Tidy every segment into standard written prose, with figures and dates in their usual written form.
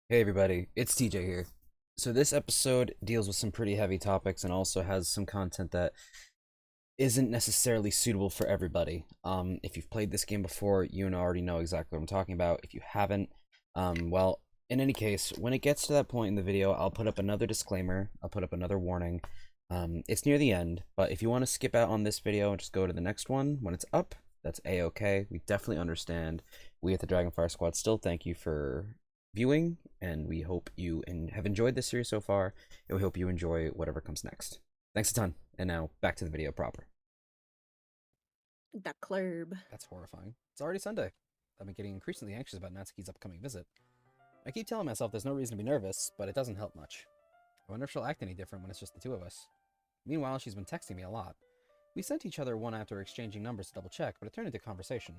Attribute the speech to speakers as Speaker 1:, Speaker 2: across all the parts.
Speaker 1: Hey everybody, it's TJ here. So this episode deals with some pretty heavy topics and also has some content that isn't necessarily suitable for everybody. If you've played this game before, you already know exactly what I'm talking about. If you haven't, well, in any case, when it gets to that point in the video, I'll put up another disclaimer. I'll put up another warning. It's near the end, but if you want to skip out on this video and just go to the next one when it's up, that's a-okay. We definitely understand. We at the Dragonfire Squad still thank you for viewing, and we hope you have enjoyed this series so far, and we hope you enjoy whatever comes next. Thanks a ton, and now back to the video proper.
Speaker 2: The club.
Speaker 1: That's horrifying. It's already Sunday. I've been getting increasingly anxious about Natsuki's upcoming visit. I keep telling myself there's no reason to be nervous, but it doesn't help much. I wonder if she'll act any different when it's just the two of us. Meanwhile, she's been texting me a lot. We sent each other one after exchanging numbers to double check, but it turned into conversation.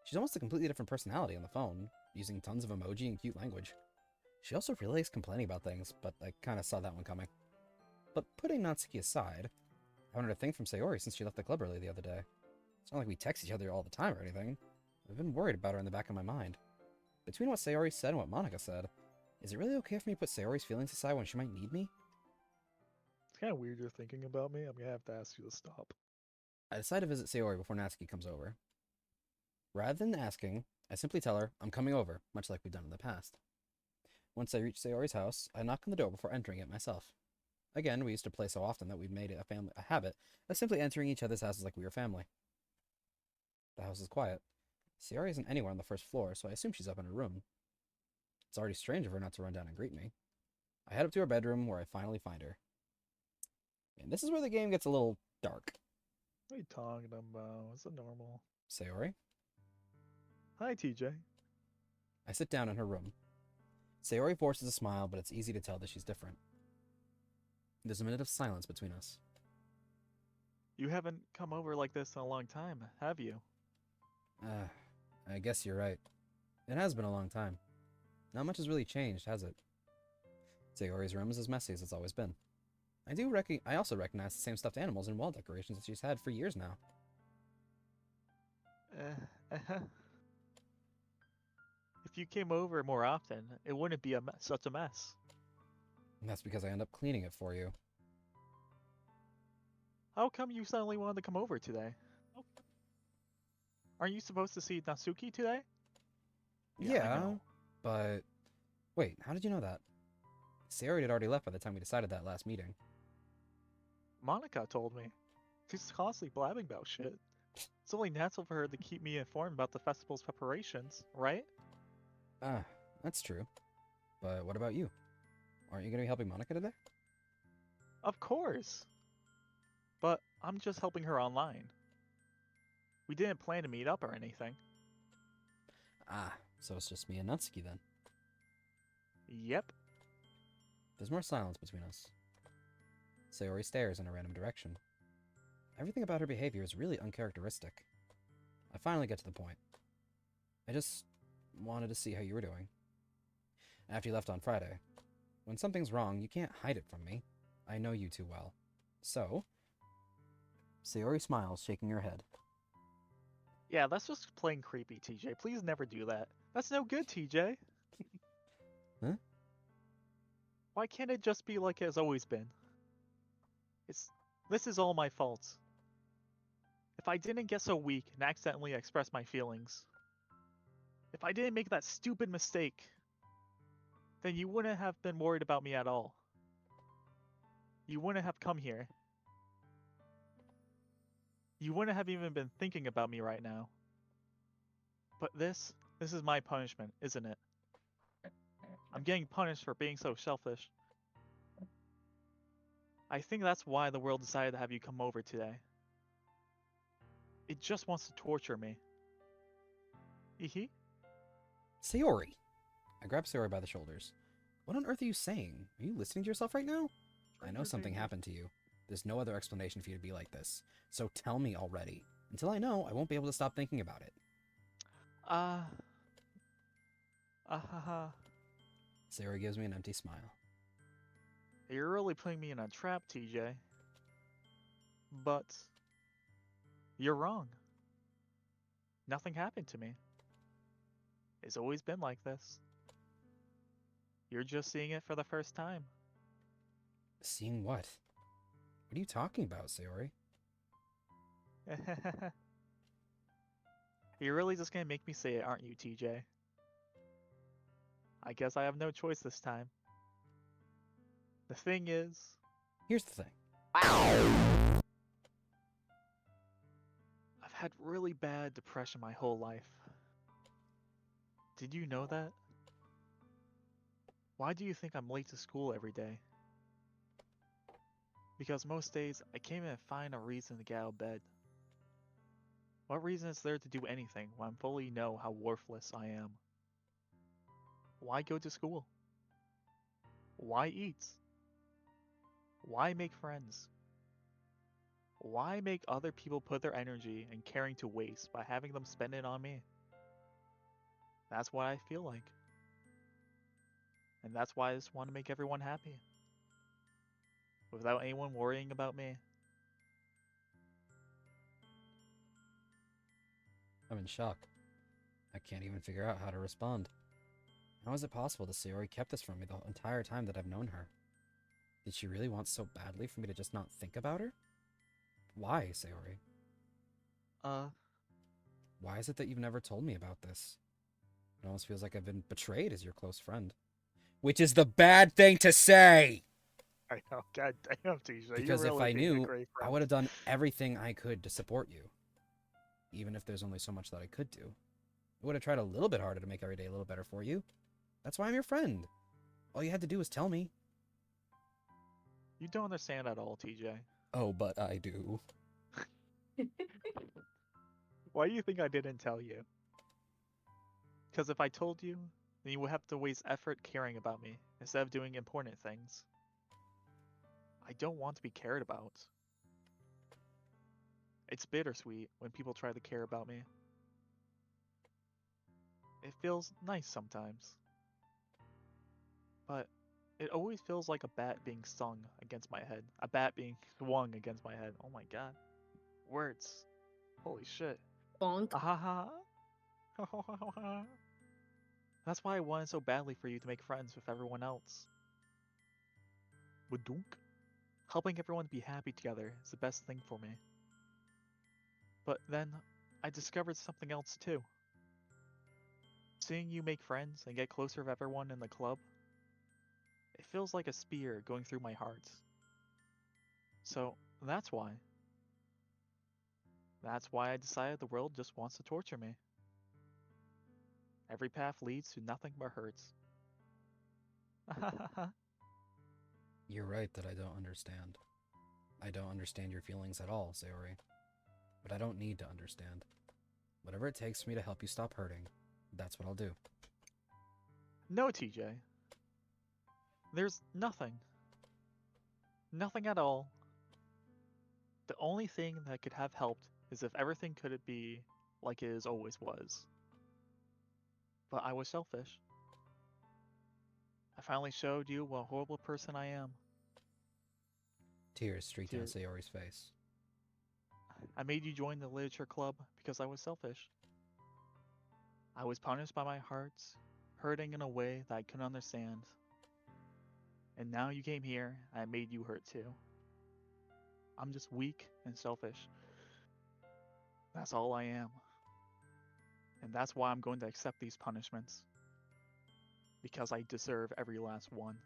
Speaker 1: She's almost a completely different personality on the phone, using tons of emoji and cute language. She also really likes complaining about things, but I kinda saw that one coming. But putting Natsuki aside, I haven't heard a thing from Sayori since she left the club early the other day. It's not like we text each other all the time or anything. I've been worried about her in the back of my mind. Between what Sayori said and what Monica said, is it really okay for me to put Sayori's feelings aside when she might need me?
Speaker 3: It's kind of weird you're thinking about me. I'm gonna have to ask you to stop.
Speaker 1: I decide to visit Sayori before Natsuki comes over. Rather than asking, I simply tell her I'm coming over, much like we've done in the past. Once I reach Sayori's house, I knock on the door before entering it myself. Again, we used to play so often that we've made it a habit of simply entering each other's houses like we were family. The house is quiet. Sayori isn't anywhere on the first floor, so I assume she's up in her room. It's already strange of her not to run down and greet me. I head up to her bedroom where I finally find her. And this is where the game gets a little dark.
Speaker 3: What are you talking about? It's a normal.
Speaker 1: Sayori?
Speaker 3: Hi, TJ.
Speaker 1: I sit down in her room. Sayori forces a smile, but it's easy to tell that she's different. There's a minute of silence between us.
Speaker 3: You haven't come over like this in a long time, have you?
Speaker 1: Ah, I guess you're right. It has been a long time. Not much has really changed, has it? Sayori's room is as messy as it's always been. I also recognize the same stuffed animals and wall decorations that she's had for years now.
Speaker 3: Uh, if you came over more often, it wouldn't be such a mess.
Speaker 1: And that's because I end up cleaning it for you.
Speaker 3: How come you suddenly wanted to come over today? Aren't you supposed to see Natsuki today? Yeah, I
Speaker 1: Yeah,
Speaker 3: know.
Speaker 1: but wait, how did you know that? Sayori had already left by the time we decided that last meeting.
Speaker 3: Monica told me. She's constantly blabbing about shit. It's only natural for her to keep me informed about the festival's preparations, right?
Speaker 1: Ah, that's true. But what about you? Aren't you going to be helping Monica today?
Speaker 3: Of course! But I'm just helping her online. We didn't plan to meet up or anything.
Speaker 1: Ah, so it's just me and Natsuki then.
Speaker 3: Yep.
Speaker 1: There's more silence between us. Sayori stares in a random direction. Everything about her behavior is really uncharacteristic. I finally get to the point. I just wanted to see how you were doing. After you left on Friday. When something's wrong, you can't hide it from me. I know you too well. So, Sayori smiles, shaking her head.
Speaker 3: Yeah, that's just plain creepy, TJ. Please never do that. That's no good, TJ.
Speaker 1: Huh?
Speaker 3: Why can't it just be like it's always been? It's This is all my fault. If I didn't get so weak and accidentally express my feelings, if I didn't make that stupid mistake, then you wouldn't have been worried about me at all. You wouldn't have come here. You wouldn't have even been thinking about me right now. But this is my punishment, isn't it? I'm getting punished for being so selfish. I think that's why the world decided to have you come over today. It just wants to torture me. Hee.
Speaker 1: Sayori! I grab Sayori by the shoulders. What on earth are you saying? Are you listening to yourself right now? I know something happened to you. There's no other explanation for you to be like this. So tell me already. Until I know, I won't be able to stop thinking about it.
Speaker 3: Ah. Ahaha.
Speaker 1: Sayori gives me an empty smile.
Speaker 3: You're really putting me in a trap, TJ. But you're wrong. Nothing happened to me. It's always been like this. You're just seeing it for the first time.
Speaker 1: Seeing what? What are you talking about, Sayori?
Speaker 3: You're really just gonna make me say it, aren't you, TJ? I guess I have no choice this time. The thing is...
Speaker 1: Here's the thing.
Speaker 3: I've had really bad depression my whole life. Did you know that? Why do you think I'm late to school every day? Because most days, I can't even find a reason to get out of bed. What reason is there to do anything when I fully know how worthless I am? Why go to school? Why eat? Why make friends? Why make other people put their energy and caring to waste by having them spend it on me? That's what I feel like. And that's why I just want to make everyone happy. Without anyone worrying about me.
Speaker 1: I'm in shock. I can't even figure out how to respond. How is it possible that Sayori kept this from me the entire time that I've known her? Did she really want so badly for me to just not think about her? Why, Sayori? Why is it that you've never told me about this? It almost feels like I've been betrayed as your close friend. Which is the bad thing to say!
Speaker 3: I know, god damn, TJ.
Speaker 1: Because if I knew, I would have done everything I could to support you. Even if there's only so much that I could do. I would have tried a little bit harder to make every day a little better for you. That's why I'm your friend. All you had to do was tell me.
Speaker 3: You don't understand at all, TJ.
Speaker 1: Oh, but I do.
Speaker 3: Why do you think I didn't tell you? Because if I told you, then you would have to waste effort caring about me instead of doing important things. I don't want to be cared about. It's bittersweet when people try to care about me. It feels nice sometimes. But it always feels like a bat being stung against my head. A bat being swung against my head. Oh my god. Words. Holy shit.
Speaker 2: Bonk.
Speaker 3: Ahaha. That's why I wanted so badly for you to make friends with everyone else. Badunk. Helping everyone be happy together is the best thing for me. But then, I discovered something else too. Seeing you make friends and get closer with everyone in the club, it feels like a spear going through my heart. So, that's why. That's why I decided the world just wants to torture me. Every path leads to nothing but hurts.
Speaker 1: You're right that I don't understand. I don't understand your feelings at all, Sayori. But I don't need to understand. Whatever it takes for me to help you stop hurting, that's what I'll do.
Speaker 3: No, TJ. There's nothing. Nothing at all. The only thing that could have helped is if everything could be like it always was. But I was selfish. I finally showed you what a horrible person I am.
Speaker 1: Tears streaked down
Speaker 3: Tears.
Speaker 1: Sayori's face.
Speaker 3: I made you join the literature club because I was selfish. I was punished by my heart, hurting in a way that I couldn't understand. And now you came here, and I made you hurt too. I'm just weak and selfish. That's all I am. And that's why I'm going to accept these punishments. Because I deserve every last one.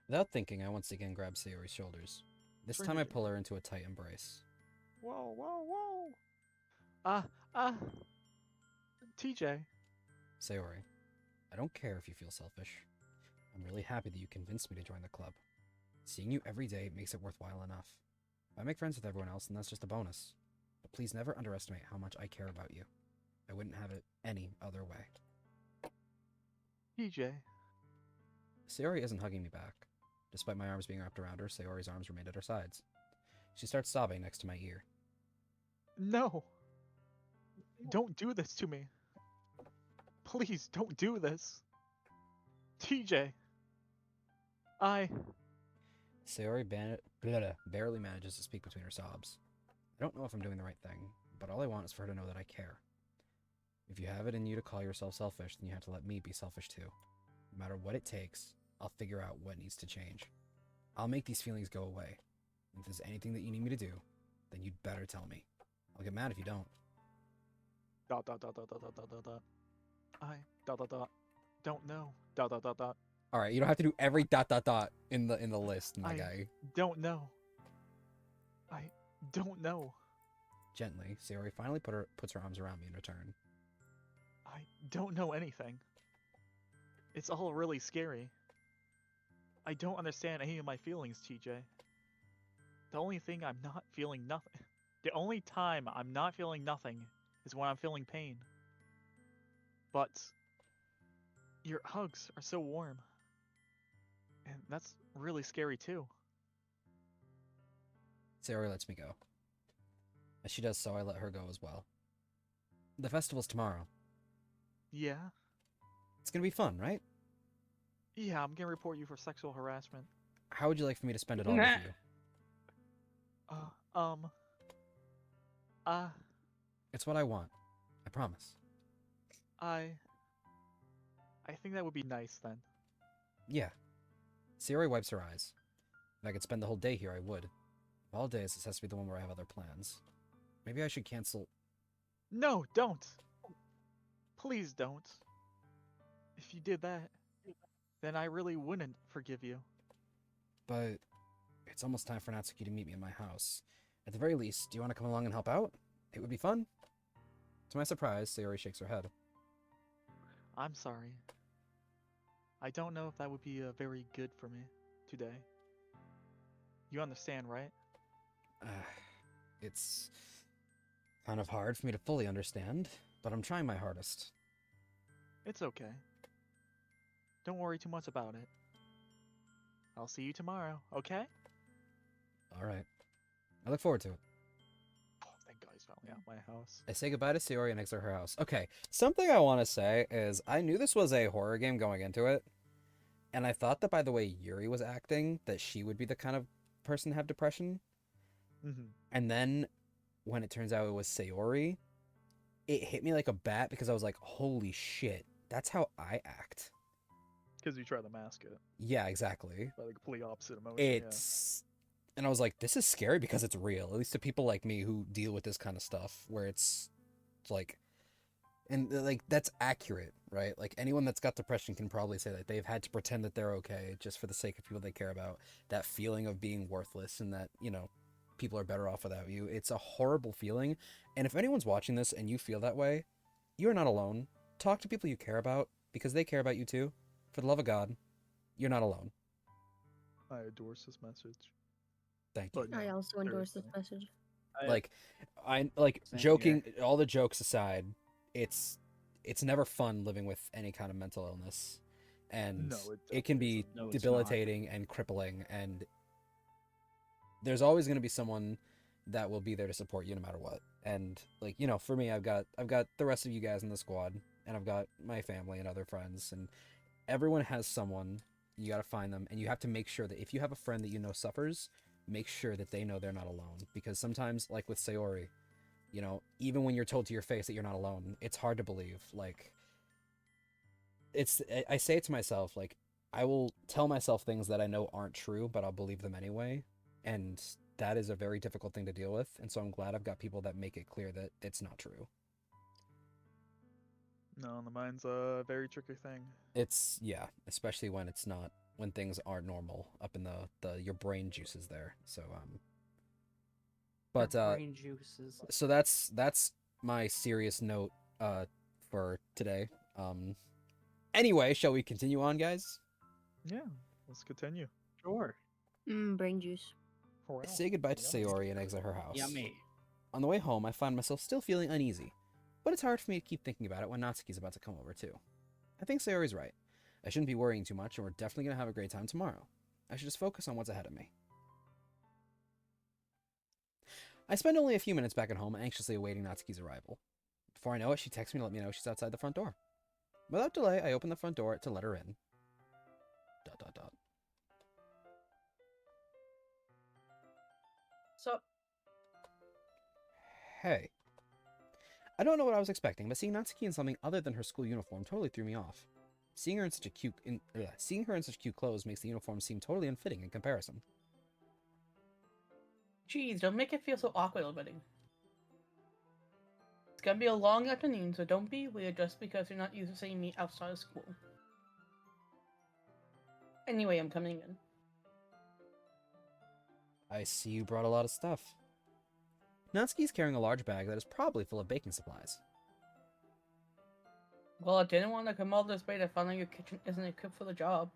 Speaker 1: Without thinking, I once again grab Sayori's shoulders. This time I pull her into a tight embrace.
Speaker 3: Whoa, whoa, whoa! TJ.
Speaker 1: Sayori, I don't care if you feel selfish. I'm really happy that you convinced me to join the club. Seeing you every day makes it worthwhile enough. If I make friends with everyone else, then that's just a bonus. But please never underestimate how much I care about you. I wouldn't have it any other way.
Speaker 3: TJ.
Speaker 1: Sayori isn't hugging me back. Despite my arms being wrapped around her, Sayori's arms remained at her sides. She starts sobbing next to my ear.
Speaker 3: No! Don't do this to me. Please, don't do this. TJ.
Speaker 1: Sayori barely manages to speak between her sobs. I don't know if I'm doing the right thing, but all I want is for her to know that I care. If you have it in you to call yourself selfish, then you have to let me be selfish too. No matter what it takes, I'll figure out what needs to change. I'll make these feelings go away. If there's anything that you need me to do, then you'd better tell me. I'll get mad if you don't.
Speaker 3: Dot dot dot dot dot dot dot dot dot. I dot dot dot. Don't know. Dot dot dot dot.
Speaker 1: All right, you don't have to do every dot dot dot in the list, my guy.
Speaker 3: Don't know. I don't know.
Speaker 1: Gently, Sayori finally puts her arms around me in return.
Speaker 3: I don't know anything. It's all really scary. I don't understand any of my feelings, TJ. The only thing I'm not feeling nothing. The only time I'm not feeling nothing is when I'm feeling pain. But your hugs are so warm. And that's really scary too.
Speaker 1: Sayori lets me go. As she does so, I let her go as well. The festival's tomorrow.
Speaker 3: Yeah?
Speaker 1: It's gonna be fun, right?
Speaker 3: Yeah, I'm gonna report you for sexual harassment.
Speaker 1: How would you like for me to spend it all with you? It's what I want. I promise.
Speaker 3: I think that would be nice then.
Speaker 1: Yeah. Sayori wipes her eyes. If I could spend the whole day here, I would. Of all days, this has to be the one where I have other plans. Maybe I should cancel.
Speaker 3: No, don't! Please don't. If you did that, then I really wouldn't forgive you.
Speaker 1: But it's almost time for Natsuki to meet me in my house. At the very least, do you want to come along and help out? It would be fun. To my surprise, Sayori shakes her head.
Speaker 3: I'm sorry. I don't know if that would be very good for me today. You understand, right?
Speaker 1: It's kind of hard for me to fully understand, but I'm trying my hardest.
Speaker 3: It's okay. Don't worry too much about it. I'll see you tomorrow, okay?
Speaker 1: Alright. I look forward to it.
Speaker 3: Oh, thank God he's finally out my house.
Speaker 1: I say goodbye to Sayori and exit her house. Okay, something I want to say is I knew this was a horror game going into it, and I thought that by the way Yuri was acting, that she would be the kind of person to have depression.
Speaker 3: Mm-hmm.
Speaker 1: And then when it turns out it was Sayori, it hit me like a bat because I was like, holy shit, that's how I act.
Speaker 3: Because you try to mask it.
Speaker 1: Yeah, exactly.
Speaker 3: By the complete opposite emotion.
Speaker 1: It's... And I was like, this is scary because it's real. At least to people like me who deal with this kind of stuff, where it's like... And like, that's accurate, right? Like, anyone that's got depression can probably say that they've had to pretend that they're okay just for the sake of people they care about. That feeling of being worthless and that, you know, people are better off without you. It's a horrible feeling. And if anyone's watching this and you feel that way, you're not alone. Talk to people you care about because they care about you too. For the love of God, you're not alone.
Speaker 3: I endorse this message.
Speaker 1: Thank you.
Speaker 3: But no,
Speaker 2: I also endorse this
Speaker 3: seriously.
Speaker 2: message.
Speaker 1: Like
Speaker 4: Same
Speaker 1: joking, all the jokes aside, it's never fun living with any kind of mental illness. And
Speaker 3: No,
Speaker 1: it can be
Speaker 4: No, it's not.
Speaker 1: debilitating and crippling, and there's always going to be someone that will be there to support you no matter what. And like, you know, for me, I've got the rest of you guys in the squad, and I've got my family and other friends, and everyone has someone. You got to find them, and you have to make sure that if you have a friend that you know suffers, make sure that they know they're not alone. Because sometimes, like with Sayori, you know, even when you're told to your face that you're not alone, it's hard to believe. Like, I say it to myself, like, I will tell myself things that I know aren't true, but I'll believe them anyway. And that is a very difficult thing to deal with. And so I'm glad I've got people that make it clear that it's not true.
Speaker 3: No, the mind's a very tricky thing.
Speaker 1: It's, yeah, especially when it's not, when things aren't normal up in the your brain juices there. So, but,
Speaker 4: Brain juices.
Speaker 1: so that's my serious note, for today. Anyway, shall we continue on, guys?
Speaker 3: Yeah, let's continue.
Speaker 4: Sure.
Speaker 2: Brain juice.
Speaker 3: Wow.
Speaker 1: I say goodbye to
Speaker 3: Yummy.
Speaker 1: Sayori and exit her house.
Speaker 4: Yummy.
Speaker 1: On the way home, I find myself still feeling uneasy, but it's hard for me to keep thinking about it when Natsuki's about to come over too. I think Sayori's right. I shouldn't be worrying too much, and we're definitely going to have a great time tomorrow. I should just focus on what's ahead of me. I spend only a few minutes back at home, anxiously awaiting Natsuki's arrival. Before I know it, she texts me to let me know she's outside the front door. Without delay, I open the front door to let her in. ...
Speaker 4: So,
Speaker 1: Hey. I don't know what I was expecting, but seeing Natsuki in something other than her school uniform totally threw me off. Seeing her in such cute clothes makes the uniform seem totally unfitting in comparison.
Speaker 4: Jeez, don't make it feel so awkward already. It's gonna be a long afternoon, so don't be weird just because you're not used to seeing me outside of school. Anyway, I'm coming in.
Speaker 1: I see you brought a lot of stuff. Natsuki's carrying a large bag that is probably full of baking supplies.
Speaker 4: Well, I didn't want to come all this way to find out your kitchen isn't equipped for the job.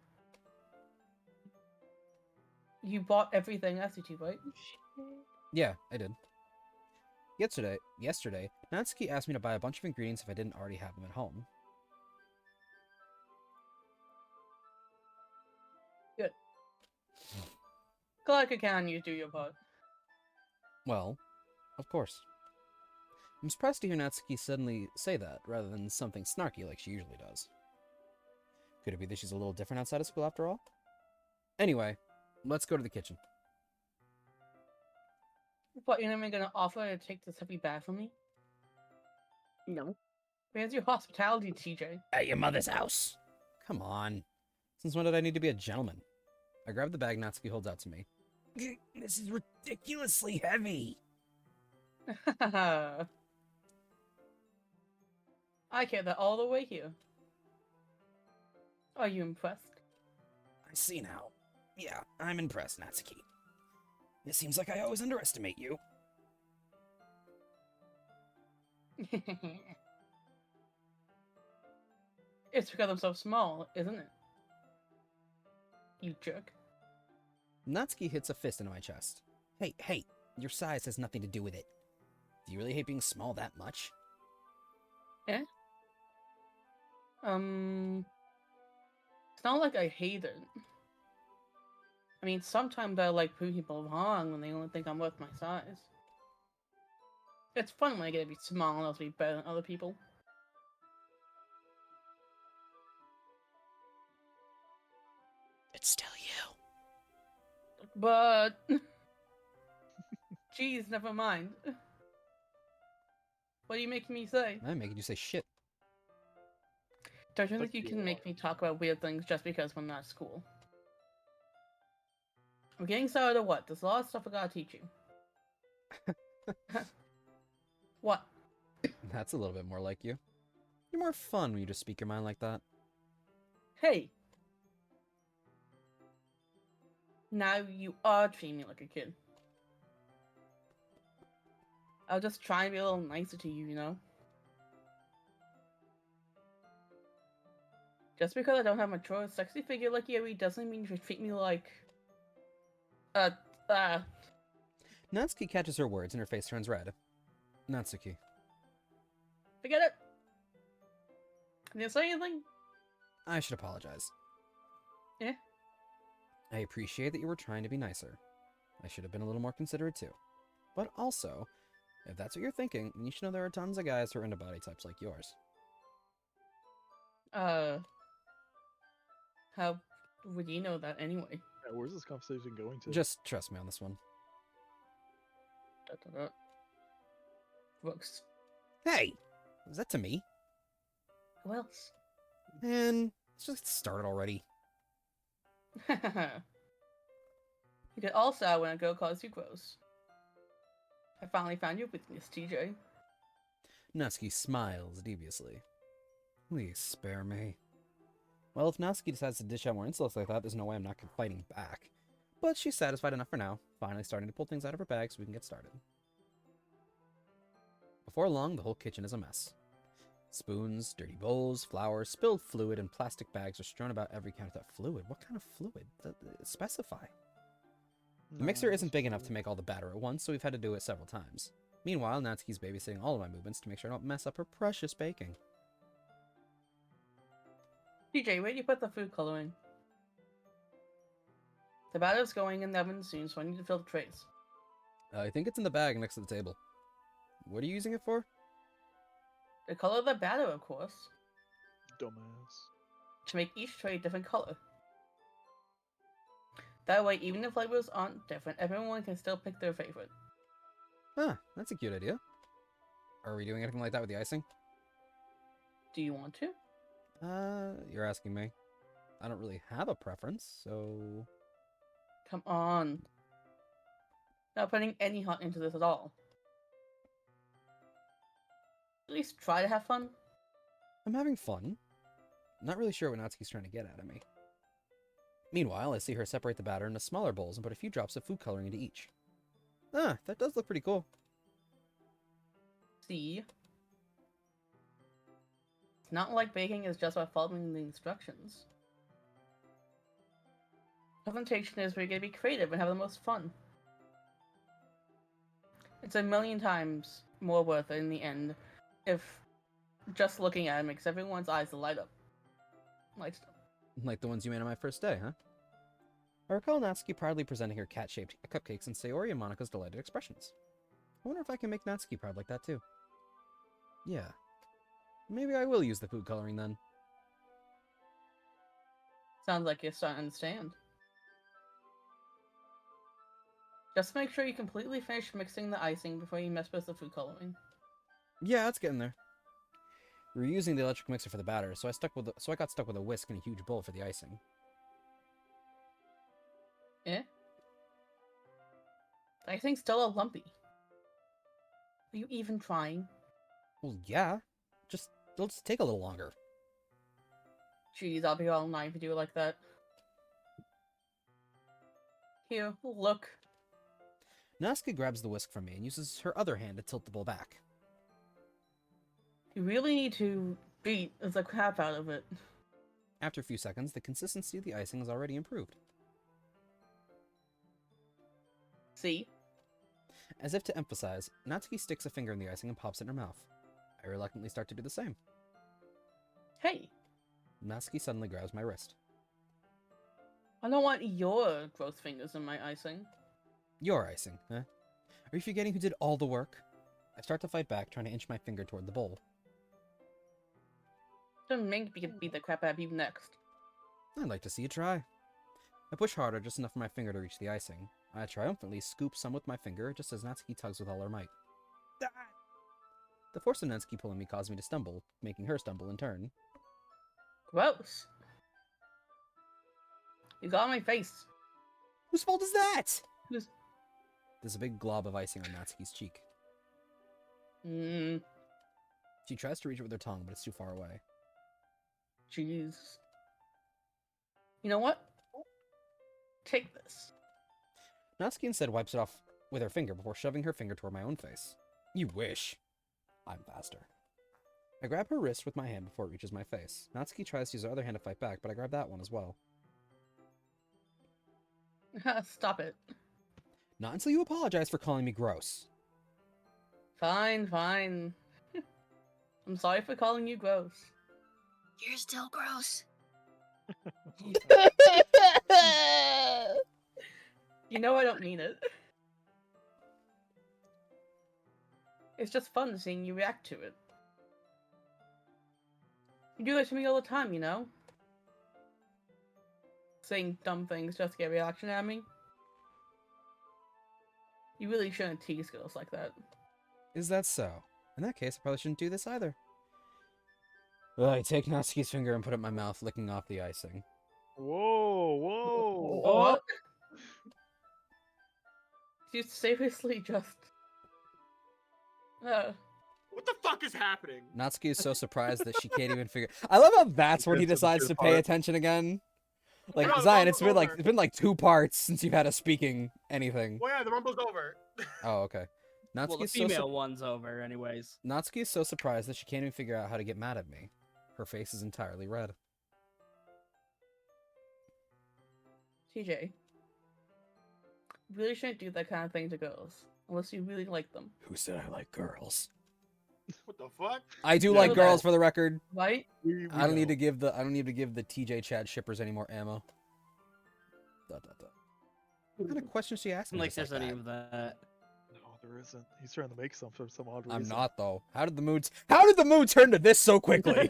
Speaker 4: You bought everything I asked you to, right?
Speaker 1: Yeah, I did. Yesterday, Natsuki asked me to buy a bunch of ingredients if I didn't already have them at home.
Speaker 4: Good. Glad I could count on you to do your part.
Speaker 1: Well, of course. I'm surprised to hear Natsuki suddenly say that, rather than something snarky like she usually does. Could it be that she's a little different outside of school after all? Anyway, let's go to the kitchen.
Speaker 4: What, you're not even gonna offer to take this heavy bag from me?
Speaker 2: No.
Speaker 4: Where's your hospitality, TJ?
Speaker 1: At your mother's house. Come on. Since when did I need to be a gentleman? I grab the bag Natsuki holds out to me. This is ridiculously heavy.
Speaker 4: I carried that all the way here. Are you impressed?
Speaker 1: I see now. Yeah, I'm impressed, Natsuki. It seems like I always underestimate you.
Speaker 4: It's because I'm so small, isn't it? You jerk.
Speaker 1: Natsuki hits a fist into my chest. Hey, your size has nothing to do with it. Do you really hate being small that much?
Speaker 4: Eh? It's not like I hate it. I mean, sometimes I like proving people wrong when they only think I'm worth my size. It's fun when I get to be small and also be better than other people.
Speaker 1: It's still you.
Speaker 4: But... Jeez, never mind. What are you making me say?
Speaker 1: I'm making you say shit.
Speaker 4: Don't you think
Speaker 3: But
Speaker 4: you can
Speaker 3: you
Speaker 4: make
Speaker 3: are.
Speaker 4: me talk about weird things just because we're not at school? I'm getting started or what? There's a lot of stuff I gotta teach you. What?
Speaker 1: That's a little bit more like you. You're more fun when you just speak your mind like that.
Speaker 4: Hey! Now you are treating me like a kid. I was just trying to be a little nicer to you, you know? Just because I don't have a mature, sexy figure like you doesn't mean you should treat me like...
Speaker 1: Natsuki catches her words and her face turns red. Natsuki.
Speaker 4: Forget it! Did you say anything?
Speaker 1: I should apologize.
Speaker 4: Yeah?
Speaker 1: I appreciate that you were trying to be nicer. I should have been a little more considerate too. But also, if that's what you're thinking, then you should know there are tons of guys who are into body types like yours.
Speaker 4: How would you know that anyway?
Speaker 3: Yeah, where's this conversation going to?
Speaker 1: Just trust me on this one.
Speaker 4: Brooks.
Speaker 1: Hey! Was that to me?
Speaker 4: Who else?
Speaker 1: Man, let's just get started already.
Speaker 4: You get all sad when a girl calls you gross. I finally found your weakness, TJ.
Speaker 1: Natsuki smiles deviously. Please spare me. Well, if Natsuki decides to dish out more insults like that, there's no way I'm not fighting back. But she's satisfied enough for now, finally starting to pull things out of her bag so we can get started. Before long, the whole kitchen is a mess. Spoons, dirty bowls, flour, spilled fluid, and plastic bags are strewn about every counter. Fluid? What kind of fluid? Specify. The mixer isn't big enough to make all the batter at once, so we've had to do it several times. Meanwhile, Natsuki's babysitting all of my movements to make sure I don't mess up her precious baking.
Speaker 4: TJ, where do you put the food coloring? The batter's going in the oven soon, so I need to fill the trays.
Speaker 1: I think it's in the bag next to the table. What are you using it for?
Speaker 4: The color of the batter, of course.
Speaker 3: Dumbass.
Speaker 4: To make each tray a different color. That way, even if flavors aren't different, everyone can still pick their favorite.
Speaker 1: Ah, that's a cute idea. Are we doing anything like that with the icing?
Speaker 4: Do you want to?
Speaker 1: You're asking me. I don't really have a preference, so...
Speaker 4: Come on. Not putting any heart into this at all. At least try to have fun.
Speaker 1: I'm having fun. Not really sure what Natsuki's trying to get out of me. Meanwhile, I see her separate the batter into smaller bowls and put a few drops of food coloring into each. Ah, that does look pretty cool.
Speaker 4: See? It's not like baking is just about following the instructions. Presentation is where you're gonna be creative and have the most fun. It's a million times more worth it in the end if just looking at it makes everyone's eyes light up. Lights up.
Speaker 1: Like the ones you made on my first day, huh? I recall Natsuki proudly presenting her cat-shaped cupcakes and Sayori and Monika's delighted expressions. I wonder if I can make Natsuki proud like that too. Yeah. Maybe I will use the food coloring then.
Speaker 4: Sounds like you're starting to understand. Just make sure you completely finish mixing the icing before you mess with the food coloring.
Speaker 1: Yeah, it's getting there. We were using the electric mixer for the batter, so I got stuck with a whisk and a huge bowl for the icing.
Speaker 4: Eh? The icing's still a lumpy. Are you even trying?
Speaker 1: Well, yeah. It'll just take a little longer.
Speaker 4: Jeez, I'll be all night if you do it like that. Here, look.
Speaker 1: Natsuki grabs the whisk from me and uses her other hand to tilt the bowl back.
Speaker 4: You really need to beat the crap out of it.
Speaker 1: After a few seconds, the consistency of the icing has already improved.
Speaker 4: See?
Speaker 1: As if to emphasize, Natsuki sticks a finger in the icing and pops it in her mouth. I reluctantly start to do the same.
Speaker 4: Hey,
Speaker 1: Natsuki suddenly grabs my wrist.
Speaker 4: I don't want your gross fingers in my icing.
Speaker 1: Your icing, huh? Are you forgetting who did all the work? I start to fight back, trying to inch my finger toward the bowl.
Speaker 4: Don't make me beat the crap out of you next.
Speaker 1: I'd like to see you try. I push harder, just enough for my finger to reach the icing. I triumphantly scoop some with my finger, just as Natsuki tugs with all her might. The force of Natsuki pulling me caused me to stumble, making her stumble in turn.
Speaker 4: Gross. You got on my face.
Speaker 1: Whose fault is that?
Speaker 4: Who's...
Speaker 1: There's a big glob of icing on Natsuki's cheek. She tries to reach it with her tongue, but it's too far away.
Speaker 4: Jeez. You know what? Take this.
Speaker 1: Natsuki instead wipes it off with her finger before shoving her finger toward my own face. You wish. I'm faster. I grab her wrist with my hand before it reaches my face. Natsuki tries to use her other hand to fight back, but I grab that one as well.
Speaker 4: Stop it.
Speaker 1: Not until you apologize for calling me gross.
Speaker 4: Fine, fine. I'm sorry for calling you gross.
Speaker 2: You're still gross.
Speaker 4: You know I don't mean it. It's just fun seeing you react to it. You do that to me all the time, you know? Saying dumb things just to get a reaction out of me. You really shouldn't tease girls like that.
Speaker 1: Is that so? In that case, I probably shouldn't do this either. I take Natsuki's finger and put it in my mouth, licking off the icing.
Speaker 3: Whoa, whoa.
Speaker 4: What? You seriously just...
Speaker 5: What the fuck is happening?
Speaker 1: Natsuki is so surprised that she can't even figure. I love how that's when he decides to pay attention again. Like,
Speaker 5: No,
Speaker 1: Zyon,
Speaker 5: it's
Speaker 1: been like 2 parts since you've had a speaking anything.
Speaker 5: Well, yeah, the rumble's over.
Speaker 1: Oh, okay.
Speaker 6: Well, the
Speaker 1: Natsuki's
Speaker 6: female one's over, anyways.
Speaker 1: Natsuki is so surprised that she can't even figure out how to get mad at me. Her face is entirely red.
Speaker 4: TJ. You really shouldn't do that kind of thing to girls. Unless you really like them.
Speaker 1: Who said I like girls?
Speaker 5: What the fuck?
Speaker 1: I do
Speaker 4: Yeah,
Speaker 1: like
Speaker 4: but-
Speaker 1: girls, for the record.
Speaker 4: Right?
Speaker 1: I don't need to give the TJ Chad shippers any more ammo. What kind of question she asked me?
Speaker 6: Like
Speaker 1: just
Speaker 6: there's
Speaker 1: like
Speaker 6: any
Speaker 1: that?
Speaker 6: of that.
Speaker 3: No, there isn't. He's trying to make some for some odd reason.
Speaker 1: I'm not though. How did the mood turn to this so quickly?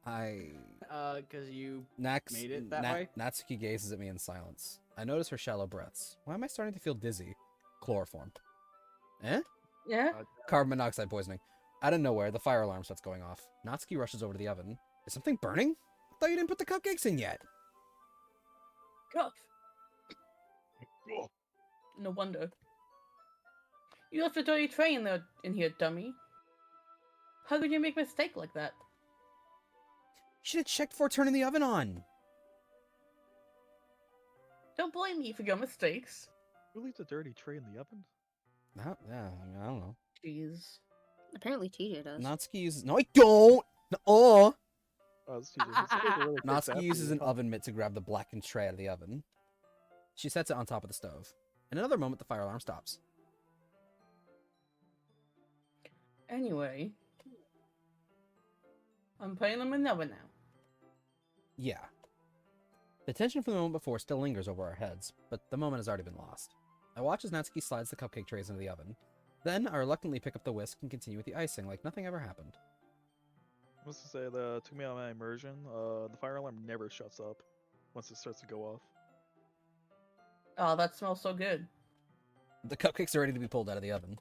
Speaker 6: Because you
Speaker 1: Nax,
Speaker 6: made it that way?
Speaker 1: Natsuki gazes at me in silence. I notice her shallow breaths. Why am I starting to feel dizzy? Chloroform. Eh?
Speaker 4: Yeah?
Speaker 1: Carbon monoxide poisoning. Out of nowhere, the fire alarm starts going off. Natsuki rushes over to the oven. Is something burning? I thought you didn't put the cupcakes in yet.
Speaker 4: Cuff. No wonder. You left a dirty tray in here, dummy. How could you make a mistake like that?
Speaker 1: You should have checked before turning the oven on.
Speaker 4: Don't blame me for your mistakes.
Speaker 3: Who leaves a dirty tray in the oven?
Speaker 1: Yeah, I don't know.
Speaker 4: Jeez.
Speaker 2: Apparently TJ does.
Speaker 1: Natsuki uses... No, I don't! No!
Speaker 3: Oh, it's Jesus. It's supposed to really fix
Speaker 1: Natsuki
Speaker 3: after
Speaker 1: uses
Speaker 3: you,
Speaker 1: an
Speaker 3: huh?
Speaker 1: oven mitt to grab the blackened tray out of the oven. She sets it on top of the stove. In another moment, the fire alarm stops.
Speaker 4: Anyway. I'm putting them in the oven now.
Speaker 1: Yeah. The tension from the moment before still lingers over our heads, but the moment has already been lost. I watch as Natsuki slides the cupcake trays into the oven. Then, I reluctantly pick up the whisk and continue with the icing like nothing ever happened.
Speaker 3: I must say that took me out of my immersion. The fire alarm never shuts up once it starts to go off.
Speaker 4: Oh, that smells so good.
Speaker 1: The cupcakes are ready to be pulled out of the oven.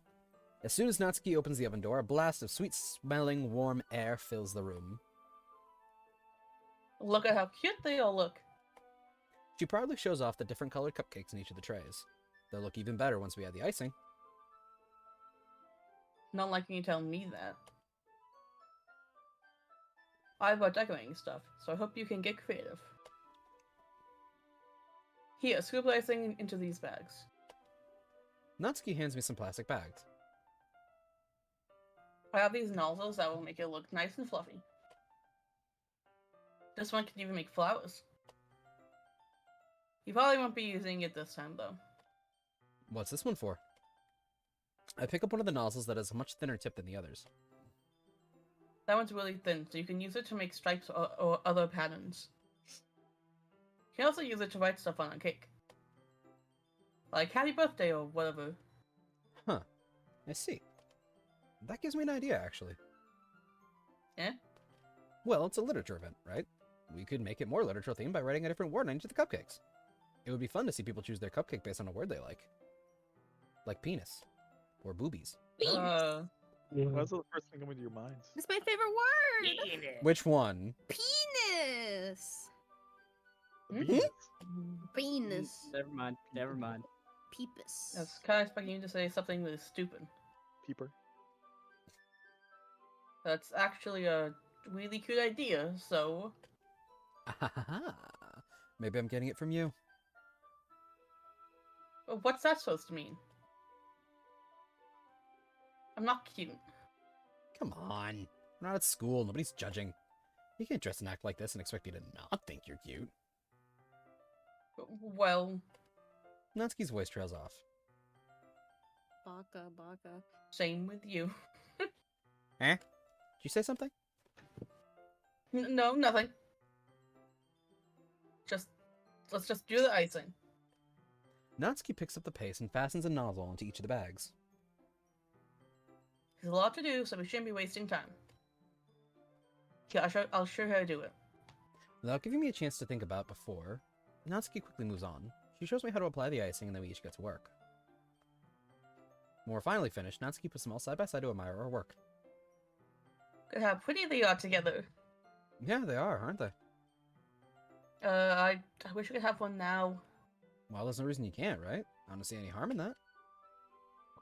Speaker 1: As soon as Natsuki opens the oven door, a blast of sweet-smelling, warm air fills the room.
Speaker 4: Look at how cute they all look.
Speaker 1: She proudly shows off the different colored cupcakes in each of the trays. They'll look even better once we add the icing.
Speaker 4: Not liking you telling me that. I bought decorating stuff, so I hope you can get creative. Here, scoop the icing into these bags.
Speaker 1: Natsuki hands me some plastic bags.
Speaker 4: I have these nozzles that will make it look nice and fluffy. This one can even make flowers. You probably won't be using it this time, though.
Speaker 1: What's this one for? I pick up one of the nozzles that has a much thinner tip than the others.
Speaker 4: That one's really thin, so you can use it to make stripes or other patterns. You can also use it to write stuff on a cake. Like happy birthday or whatever.
Speaker 1: Huh. I see. That gives me an idea, actually.
Speaker 4: Eh?
Speaker 1: Well, it's a literature event, right? We could make it more literature themed by writing a different word on each of the cupcakes. It would be fun to see people choose their cupcake based on a word they like. Like penis. Or boobies.
Speaker 3: Why's the first thing coming to your minds?
Speaker 2: It's my favorite word.
Speaker 1: Which one?
Speaker 2: Penis.
Speaker 3: Venus.
Speaker 2: Penis.
Speaker 6: Never mind. Never mind.
Speaker 2: Peepus.
Speaker 4: I was kind of expecting you to say something that is stupid.
Speaker 3: Peeper.
Speaker 4: That's actually a really cute idea, so...
Speaker 1: Maybe I'm getting it from you.
Speaker 4: What's that supposed to mean? I'm not cute.
Speaker 1: Come on. We're not at school. Nobody's judging. You can't dress and act like this and expect me to not think you're cute.
Speaker 4: Well,
Speaker 1: Natsuki's voice trails off.
Speaker 2: Baka, baka.
Speaker 4: same with you.
Speaker 1: Eh? Did you say something?
Speaker 4: No, nothing. Let's just do the icing.
Speaker 1: Natsuki picks up the paste and fastens a nozzle onto each of the bags.
Speaker 4: There's a lot to do, so we shouldn't be wasting time. Yeah, I'll show her how to do it.
Speaker 1: Without giving me a chance to think about before, Natsuki quickly moves on. She shows me how to apply the icing and then we each get to work. When we're finally finished, Natsuki puts them all side by side to admire our work.
Speaker 4: Look at how pretty they are together.
Speaker 1: Yeah, they are, aren't they?
Speaker 4: I wish we could have one now.
Speaker 1: Well, there's no reason you can't, right? I don't see any harm in that.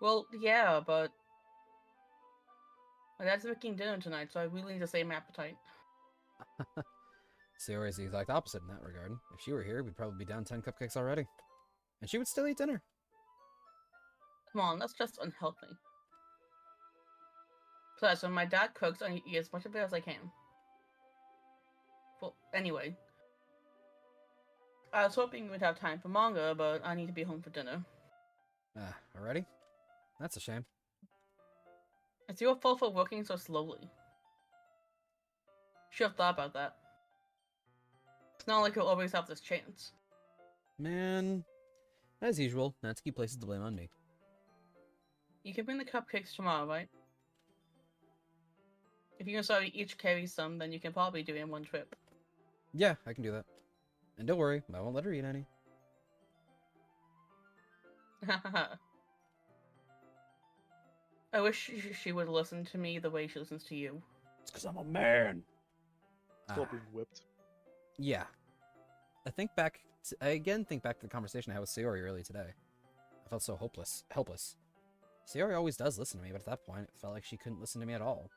Speaker 4: Well, yeah, but... My dad's making dinner tonight, so I really need the same appetite.
Speaker 1: Sayori's the exact opposite in that regard. If she were here, we'd probably be down 10 cupcakes already. And she would still eat dinner.
Speaker 4: Come on, that's just unhealthy. Plus, when my dad cooks, I eat as much of it as I can. Well, anyway. I was hoping we'd have time for manga, but I need to be home for dinner.
Speaker 1: Already? That's a shame.
Speaker 4: It's your fault for working so slowly. Should have thought about that. It's not like you'll always have this chance.
Speaker 1: Man, as usual, Natsuki places the blame on me.
Speaker 4: You can bring the cupcakes tomorrow, right? If you can sorry each carry some, then you can probably do it in one trip.
Speaker 1: Yeah, I can do that. And don't worry, I won't let her eat any.
Speaker 4: I wish she would listen to me the way she listens to you.
Speaker 1: It's because I'm a man.
Speaker 3: Still
Speaker 1: Ah,
Speaker 3: being whipped.
Speaker 1: yeah. I again think back to the conversation I had with Sayori earlier today. I felt so helpless. Sayori always does listen to me, but at that point, it felt like she couldn't listen to me at all.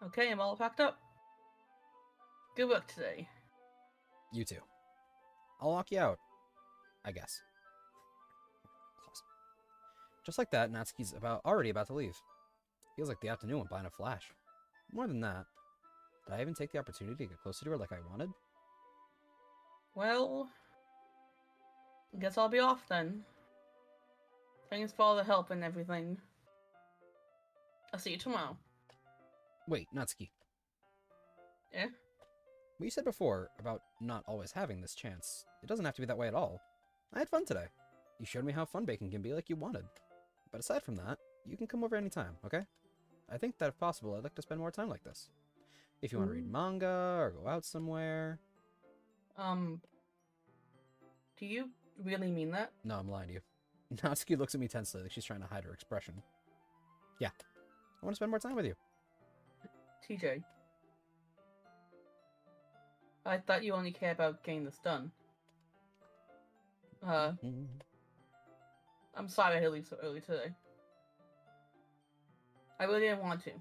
Speaker 4: Okay, I'm all packed up. Good work today.
Speaker 1: You too. I'll walk you out, I guess. Close. Just like that, Natsuki's already about to leave. Feels like the afternoon went by in a flash. More than that, did I even take the opportunity to get closer to her like I wanted?
Speaker 4: Well, guess I'll be off then. Thanks for all the help and everything. I'll see you tomorrow.
Speaker 1: Wait, Natsuki.
Speaker 4: Yeah?
Speaker 1: What you said before about not always having this chance, it doesn't have to be that way at all. I had fun today. You showed me how fun baking can be like you wanted. But aside from that, you can come over anytime, okay? I think that if possible, I'd like to spend more time like this. If you want to read manga or go out somewhere.
Speaker 4: Do you really mean that?
Speaker 1: No, I'm lying to you. Natsuki looks at me tensely like she's trying to hide her expression. Yeah, I want to spend more time with you.
Speaker 4: TJ. I thought you only care about getting this done. I'm sorry I had to leave so early today. I really didn't want to.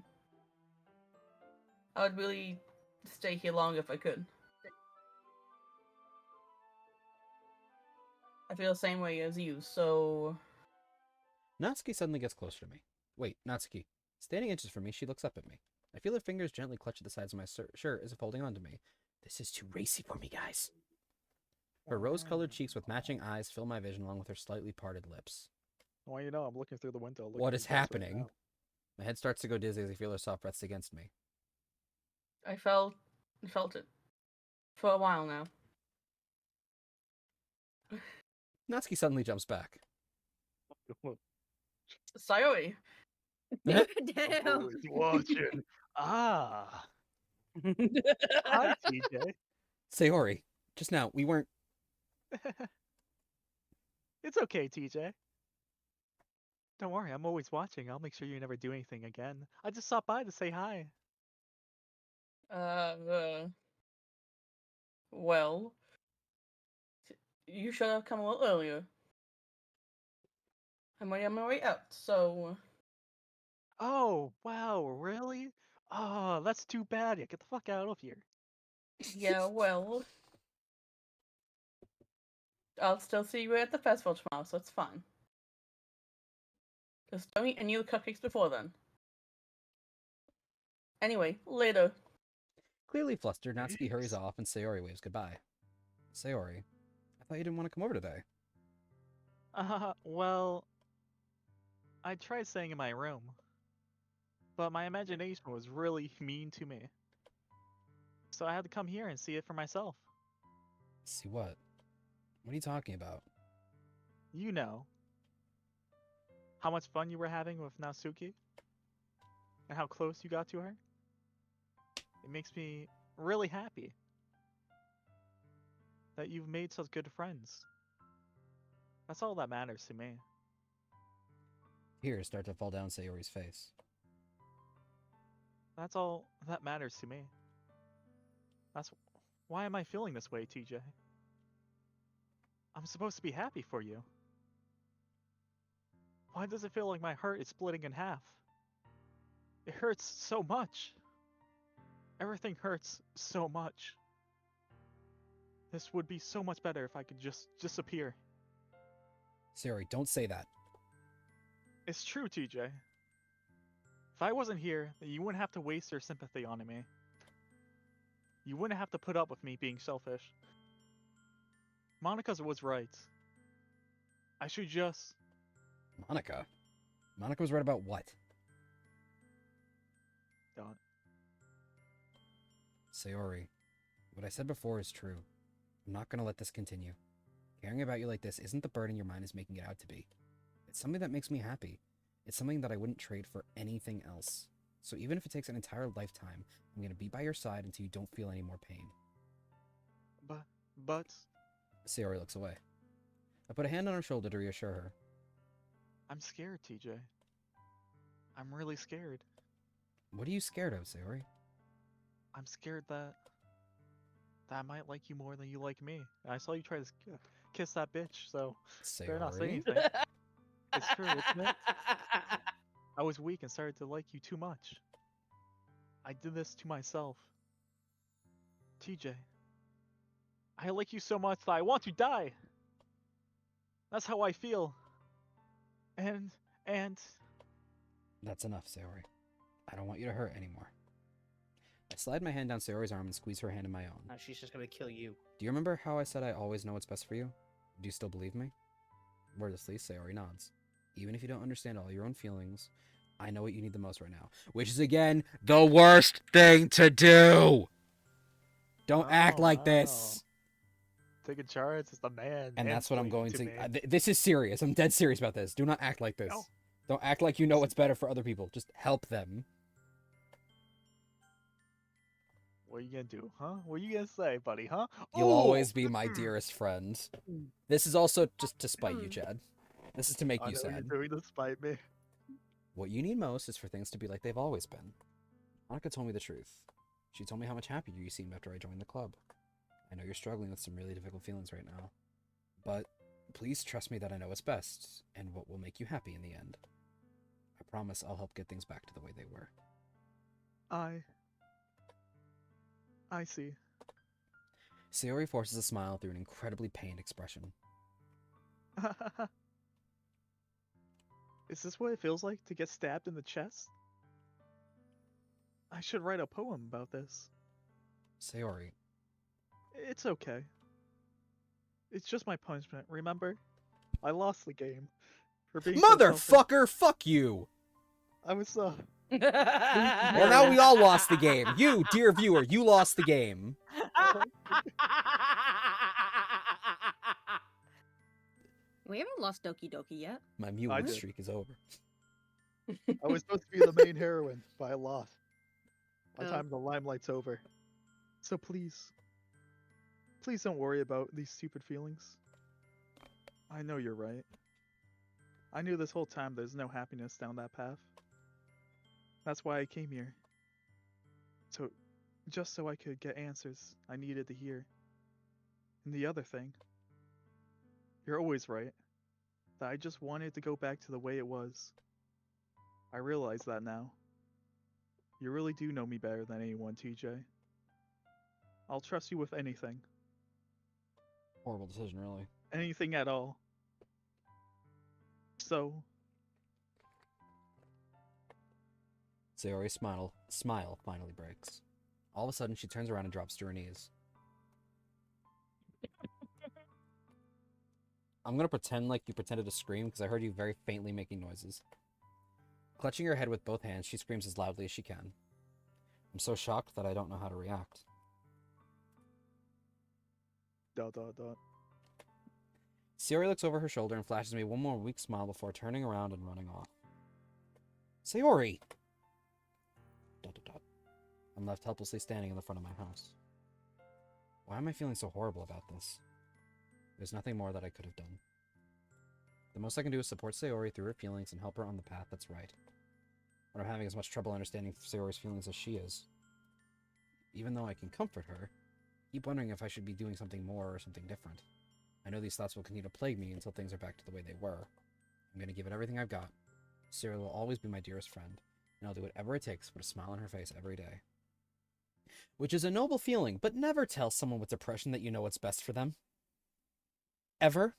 Speaker 4: I would really stay here longer if I could. I feel the same way as you, so...
Speaker 1: Natsuki suddenly gets closer to me. Wait, Natsuki. Standing inches from me, she looks up at me. I feel her fingers gently clutch at the sides of my shirt as if holding on to me. This is too racy for me, guys. Her rose-colored cheeks with matching eyes fill my vision along with her slightly parted lips.
Speaker 3: Well, you know, I'm looking through the window.
Speaker 1: What is happening? My head starts to go dizzy as I feel her soft breaths against me.
Speaker 4: I felt it. For a while now.
Speaker 1: Natsuki suddenly jumps back.
Speaker 4: Sayori!
Speaker 2: Damn.
Speaker 3: Watching. Ah. Hi, TJ.
Speaker 1: Sayori, just now, we weren't...
Speaker 3: It's okay, TJ. Don't worry, I'm always watching. I'll make sure you never do anything again. I just stopped by to say hi.
Speaker 4: Well... You should have come a little earlier. I'm already on my way out, so...
Speaker 3: Oh, wow, really? Oh, that's too bad. Yeah, get the fuck out of here.
Speaker 4: Yeah, well... I'll still see you at the festival tomorrow, so it's fine. Just don't eat any of the cupcakes before then. Anyway, later.
Speaker 1: Clearly flustered, Natsuki hurries
Speaker 3: Jeez.
Speaker 1: off and Sayori waves goodbye. Sayori, I thought you didn't want to come over today.
Speaker 3: Well... I tried staying in my room. But my imagination was really mean to me. So I had to come here and see it for myself.
Speaker 1: See what? What are you talking about?
Speaker 3: You know. How much fun you were having with Natsuki? And how close you got to her? It makes me really happy that you've made such good friends. That's all that matters to me.
Speaker 1: Tears start to fall down Sayori's face.
Speaker 3: That's all that matters to me. That's why am I feeling this way, TJ? I'm supposed to be happy for you. Why does it feel like my heart is splitting in half? It hurts so much. Everything hurts so much. This would be so much better if I could just disappear.
Speaker 1: Sayori, don't say that.
Speaker 3: It's true, TJ. If I wasn't here, then you wouldn't have to waste your sympathy on me. You wouldn't have to put up with me being selfish. Monica was right. I should just...
Speaker 1: Monica? Monica was right about what?
Speaker 3: Don't.
Speaker 1: Sayori, what I said before is true. I'm not gonna let this continue. Caring about you like this isn't the burden your mind is making it out to be. It's something that makes me happy. It's something that I wouldn't trade for anything else. So even if it takes an entire lifetime, I'm gonna be by your side until you don't feel any more pain.
Speaker 3: But...
Speaker 1: Sayori looks away. I put a hand on her shoulder to reassure her.
Speaker 3: I'm scared, TJ. I'm really scared.
Speaker 1: What are you scared of, Sayori?
Speaker 3: I'm scared that I might like you more than you like me. I saw you try to kiss that bitch, so better not say
Speaker 1: Sayori?
Speaker 3: anything. It's true, isn't it? I was weak and started to like you too much. I did this to myself. TJ, I like you so much that I want to die. That's how I feel. And
Speaker 1: That's enough, Sayori. I don't want you to hurt anymore. I slide my hand down Sayori's arm and squeeze her hand in my own.
Speaker 6: Now she's just gonna kill you.
Speaker 1: Do you remember how I said I always know what's best for you? Do you still believe me? Wordlessly, Sayori nods. Even if you don't understand all your own feelings, I know what you need the most right now. Which is, again, the worst thing to do! Don't act
Speaker 3: Oh,
Speaker 1: like
Speaker 3: wow.
Speaker 1: this!
Speaker 3: taking charge is the man.
Speaker 1: And that's what I'm going to...
Speaker 3: me.
Speaker 1: this is serious. I'm dead serious about this. Do not act like this.
Speaker 3: No.
Speaker 1: Don't act like you know what's better for other people. Just help them.
Speaker 3: What are you gonna do, huh? What are you gonna say, buddy, huh?
Speaker 1: You'll
Speaker 3: Oh!
Speaker 1: always be my dearest friend. This is also just to spite you,
Speaker 2: Mm.
Speaker 1: Chad. This is to make
Speaker 3: I
Speaker 1: you
Speaker 3: know
Speaker 1: sad.
Speaker 3: you're doing to spite me.
Speaker 1: What you need most is for things to be like they've always been. Monica told me the truth. She told me how much happier you seemed after I joined the club. I know you're struggling with some really difficult feelings right now. But please trust me that I know what's best, and what will make you happy in the end. I promise I'll help get things back to the way they were.
Speaker 3: I see.
Speaker 1: Sayori forces a smile through an incredibly pained expression.
Speaker 3: Is this what it feels like to get stabbed in the chest? I should write a poem about this.
Speaker 1: Sayori,
Speaker 3: It's okay. It's just my punishment, remember? I lost the game. For being so selfish.
Speaker 1: motherfucker, fuck you!
Speaker 3: I was,
Speaker 1: Well, now we all lost the game. You, dear viewer, you lost the game.
Speaker 2: We haven't lost Doki Doki yet.
Speaker 1: My
Speaker 3: I
Speaker 1: mutant
Speaker 3: did.
Speaker 1: streak is over.
Speaker 3: I was supposed to be the main heroine, but I lost. My
Speaker 2: Oh.
Speaker 3: time in the limelight's over. So please don't worry about these stupid feelings. I know you're right. I knew this whole time there's no happiness down that path. That's why I came here. Just so I could get answers I needed to hear. And the other thing, you're always right, that I just wanted to go back to the way it was. I realize that now. You really do know me better than anyone, TJ. I'll trust you with anything.
Speaker 1: Horrible decision, really.
Speaker 3: Anything at all. So,
Speaker 1: Sayori's smile finally breaks. All of a sudden, she turns around and drops to her knees. I'm gonna pretend like you pretended to scream because I heard you very faintly making noises. Clutching her head with both hands, she screams as loudly as she can. I'm so shocked that I don't know how to react. ... Sayori looks over her shoulder and flashes me one more weak smile before turning around and running off. Sayori! ... I'm left helplessly standing in the front of my house. Why am I feeling so horrible about this? There's nothing more that I could have done. The most I can do is support Sayori through her feelings and help her on the path that's right. But I'm having as much trouble understanding Sayori's feelings as she is. Even though I can comfort her, I keep wondering if I should be doing something more or something different. I know these thoughts will continue to plague me until things are back to the way they were. I'm going to give it everything I've got. Sayori will always be my dearest friend, and I'll do whatever it takes to put a smile on her face every day. Which is a noble feeling, but never tell someone with depression that you know what's best for them. Ever.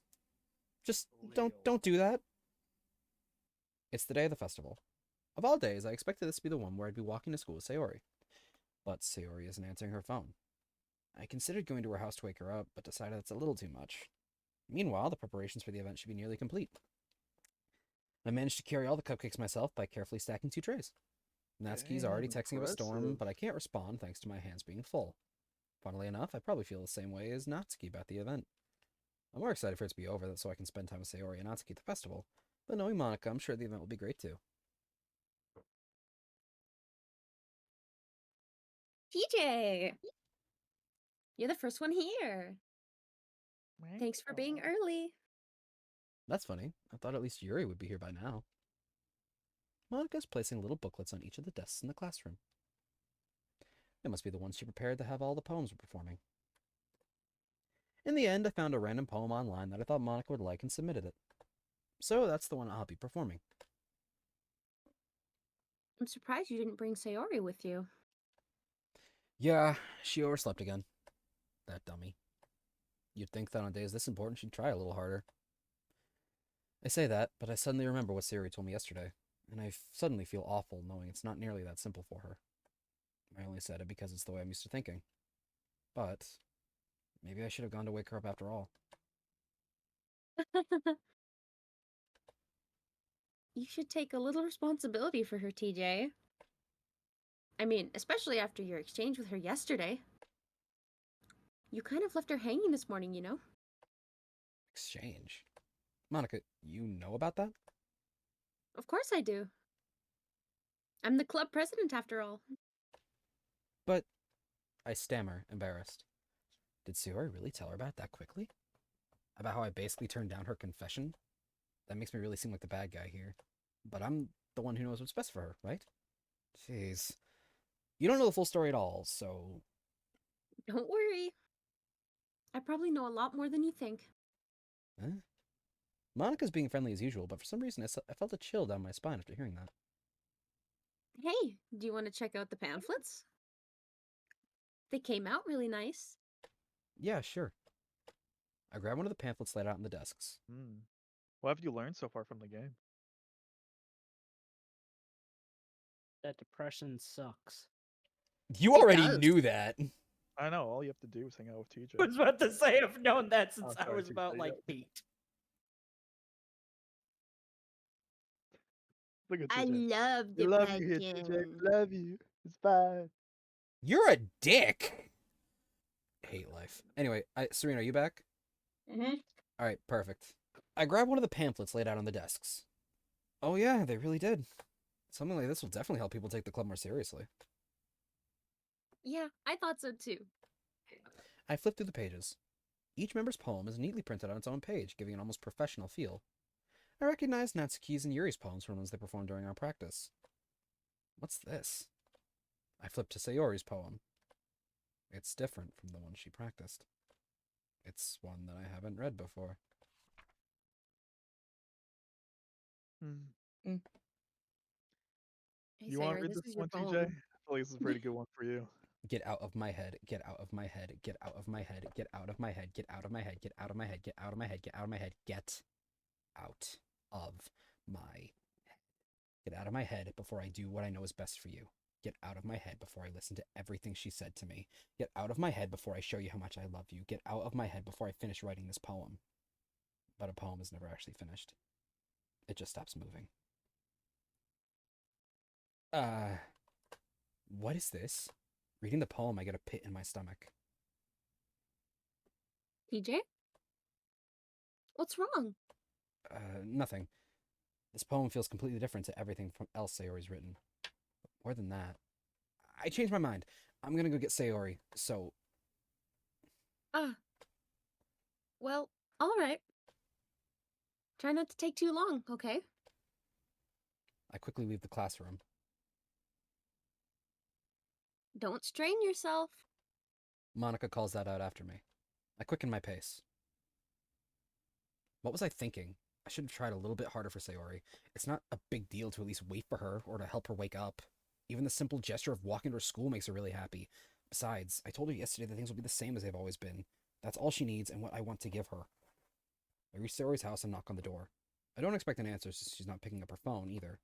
Speaker 1: Just don't do that. It's the day of the festival. Of all days, I expected this to be the one where I'd be walking to school with Sayori. But Sayori isn't answering her phone. I considered going to her house to wake her up, but decided that's a little too much. Meanwhile, the preparations for the event should be nearly complete. I managed to carry all the cupcakes myself by carefully stacking 2 trays. Natsuki's already
Speaker 3: Damn,
Speaker 1: texting of a storm,
Speaker 3: impressive.
Speaker 1: but I can't respond thanks to my hands being full. Funnily enough, I probably feel the same way as Natsuki about the event. I'm more excited for it to be over so I can spend time with Sayori and Natsuki at the festival, but knowing Monica, I'm sure the event will be great too.
Speaker 2: TJ! You're the first one here. Thanks for being early.
Speaker 1: That's funny. I thought at least Yuri would be here by now. Monica is placing little booklets on each of the desks in the classroom. It must be the ones she prepared to have all the poems we're performing. In the end, I found a random poem online that I thought Monica would like and submitted it. So that's the one I'll be performing.
Speaker 2: I'm surprised you didn't bring Sayori with you.
Speaker 1: Yeah, she overslept again. That dummy. You'd think that on days this important she'd try a little harder. I say that, but I suddenly remember what Sayori told me yesterday, and I suddenly feel awful knowing it's not nearly that simple for her. I only said it because it's the way I'm used to thinking. But maybe I should have gone to wake her up after all.
Speaker 2: You should take a little responsibility for her, TJ. I mean, especially after your exchange with her yesterday. You kind of left her hanging this morning, you know?
Speaker 1: Exchange? Monica, you know about that?
Speaker 2: Of course I do. I'm the club president, after all.
Speaker 1: But I stammer, embarrassed. Did Sayori really tell her about it that quickly? About how I basically turned down her confession? That makes me really seem like the bad guy here. But I'm the one who knows what's best for her, right? Jeez. You don't know the full story at all, so...
Speaker 2: Don't worry. I probably know a lot more than you think.
Speaker 1: Huh? Monica's being friendly as usual, but for some reason I felt a chill down my spine after hearing that.
Speaker 2: Hey, do you want to check out the pamphlets? They came out really nice.
Speaker 1: Yeah, sure. I grabbed one of the pamphlets laid out on the desks.
Speaker 3: What have you learned so far from the game?
Speaker 6: That depression sucks.
Speaker 1: You already
Speaker 2: does.
Speaker 1: knew that.
Speaker 3: I know, all you have to do is hang out with TJ.
Speaker 6: I was about to say I've known that since I
Speaker 3: sorry,
Speaker 6: was about
Speaker 3: TJ,
Speaker 6: like
Speaker 3: yeah.
Speaker 6: 8.
Speaker 3: Look at
Speaker 2: I
Speaker 3: TJ.
Speaker 2: love
Speaker 3: I love you here, TJ. Love you. It's fine.
Speaker 1: You're a dick! Hate life. Anyway, Serinah, are you back?
Speaker 4: Mm-hmm.
Speaker 1: Alright, perfect. I grabbed one of the pamphlets laid out on the desks. Oh yeah, they really did. Something like this will definitely help people take the club more seriously.
Speaker 2: Yeah, I thought so too.
Speaker 1: I flipped through the pages. Each member's poem is neatly printed on its own page, giving an almost professional feel. I recognized Natsuki's and Yuri's poems from ones they performed during our practice. What's this? I flipped to Sayori's poem. It's different from the one she practiced. It's one that I haven't read before.
Speaker 2: Hey,
Speaker 3: You want to
Speaker 2: Sayori,
Speaker 3: read
Speaker 2: this
Speaker 3: this
Speaker 2: is your
Speaker 3: one, TJ? I
Speaker 2: poem.
Speaker 3: feel like this is a pretty good one for you.
Speaker 1: Get out of my head, get out of my head, get out of my head, get out of my head, get out of my head, get out of my head, get out of my head, get out of my head, get out of my head. Get out of my head before I do what I know is best for you. Get out of my head before I listen to everything she said to me. Get out of my head before I show you how much I love you. Get out of my head before I finish writing this poem. But a poem is never actually finished. It just stops moving. What is this? Reading the poem, I get a pit in my stomach.
Speaker 2: TJ? What's wrong?
Speaker 1: Nothing. This poem feels completely different to everything else Sayori's written. But more than that, I changed my mind. I'm gonna go get Sayori, so...
Speaker 2: Well, alright. Try not to take too long, okay?
Speaker 1: I quickly leave the classroom.
Speaker 2: Don't strain yourself.
Speaker 1: Monica calls that out after me. I quicken my pace. What was I thinking? I should have tried a little bit harder for Sayori. It's not a big deal to at least wait for her or to help her wake up. Even the simple gesture of walking to her school makes her really happy. Besides, I told her yesterday that things will be the same as they've always been. That's all she needs and what I want to give her. I reach Sayori's house and knock on the door. I don't expect an answer since she's not picking up her phone either.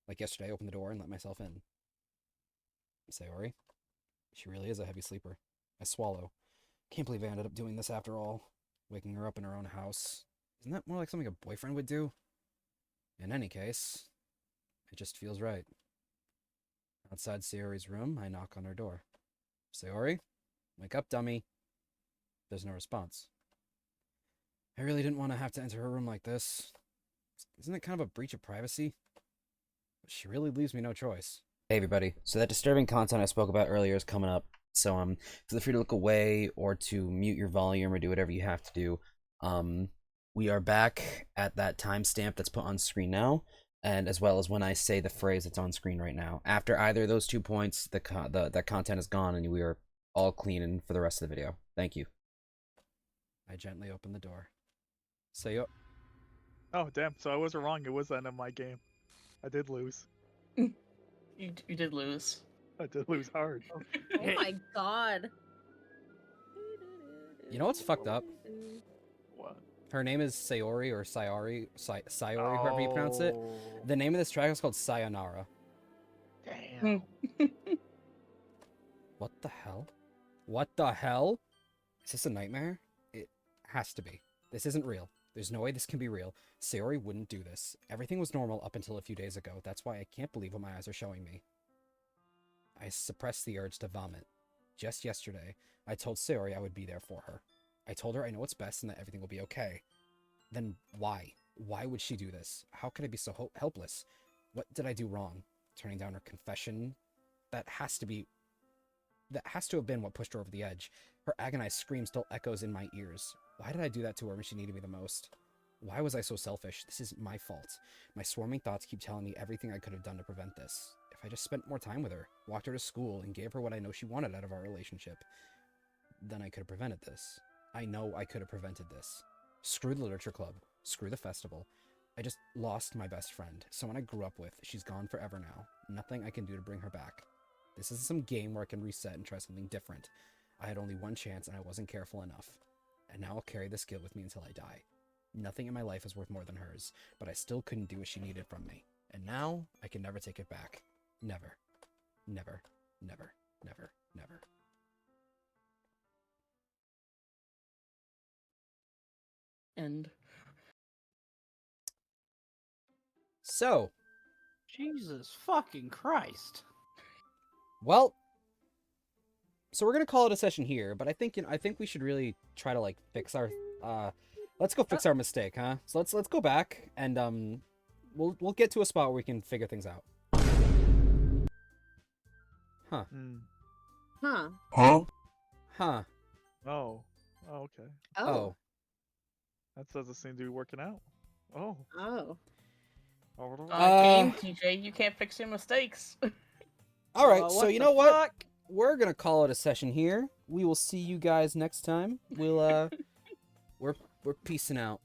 Speaker 1: Like yesterday, I opened the door and let myself in. Sayori? She really is a heavy sleeper. I swallow. Can't believe I ended up doing this after all. Waking her up in her own house. Isn't that more like something a boyfriend would do? In any case, it just feels right. Outside Sayori's room, I knock on her door. Sayori? Wake up, dummy. There's no response. I really didn't want to have to enter her room like this. Isn't it kind of a breach of privacy? But she really leaves me no choice. Hey everybody, so that disturbing content I spoke about earlier is coming up. So feel free to look away or to mute your volume or do whatever you have to do. We are back at that timestamp that's put on screen now, and as well as when I say the phrase that's on screen right now. After either of those 2 points, the content is gone, and we are all clean and for the rest of the video. Thank you. I gently open the door. Say,
Speaker 3: Oh, damn. So I wasn't wrong. It was the end of my game. I did lose.
Speaker 4: You did lose.
Speaker 3: I did lose hard.
Speaker 2: Oh my god.
Speaker 1: You know what's fucked up?
Speaker 3: What?
Speaker 1: Her name is Sayori or Sayori, Sayori, however you pronounce it. The name of this track is called Sayonara.
Speaker 3: Damn.
Speaker 1: What the hell? What the hell? Is this a nightmare? It has to be. This isn't real. There's no way this can be real. Sayori wouldn't do this. Everything was normal up until a few days ago. That's why I can't believe what my eyes are showing me. I suppressed the urge to vomit. Just yesterday, I told Sayori I would be there for her. I told her I know what's best and that everything will be okay. Then why? Why would she do this? How could I be so helpless? What did I do wrong? Turning down her confession? That has to have been what pushed her over the edge. Her agonized scream still echoes in my ears. Why did I do that to her when she needed me the most? Why was I so selfish? This is my fault. My swarming thoughts keep telling me everything I could have done to prevent this. If I just spent more time with her, walked her to school, and gave her what I know she wanted out of our relationship, then I could have prevented this. I know I could have prevented this. Screw the literature club. Screw the festival. I just lost my best friend, someone I grew up with. She's gone forever now. Nothing I can do to bring her back. This isn't some game where I can reset and try something different. I had only one chance and I wasn't careful enough. And now I'll carry this guilt with me until I die. Nothing in my life is worth more than hers, but I still couldn't do what she needed from me. And now I can never take it back. Never. Never. Never. Never. Never.
Speaker 4: And
Speaker 1: So,
Speaker 6: Jesus fucking Christ.
Speaker 1: well, so we're gonna call it a session here, but I think I think we should really try to like fix our let's go fix our mistake, huh? So let's go back and we'll get to a spot where we can figure things out. Huh.
Speaker 2: Huh.
Speaker 1: Huh.
Speaker 3: Oh. Oh, okay.
Speaker 1: Oh.
Speaker 3: That doesn't seem to be working out. Oh.
Speaker 2: Oh.
Speaker 4: game, TJ, you can't fix your mistakes.
Speaker 1: All right. So you know what?
Speaker 6: Fuck?
Speaker 1: We're gonna call it a session here. We will see you guys next time. We'll we're peacing out.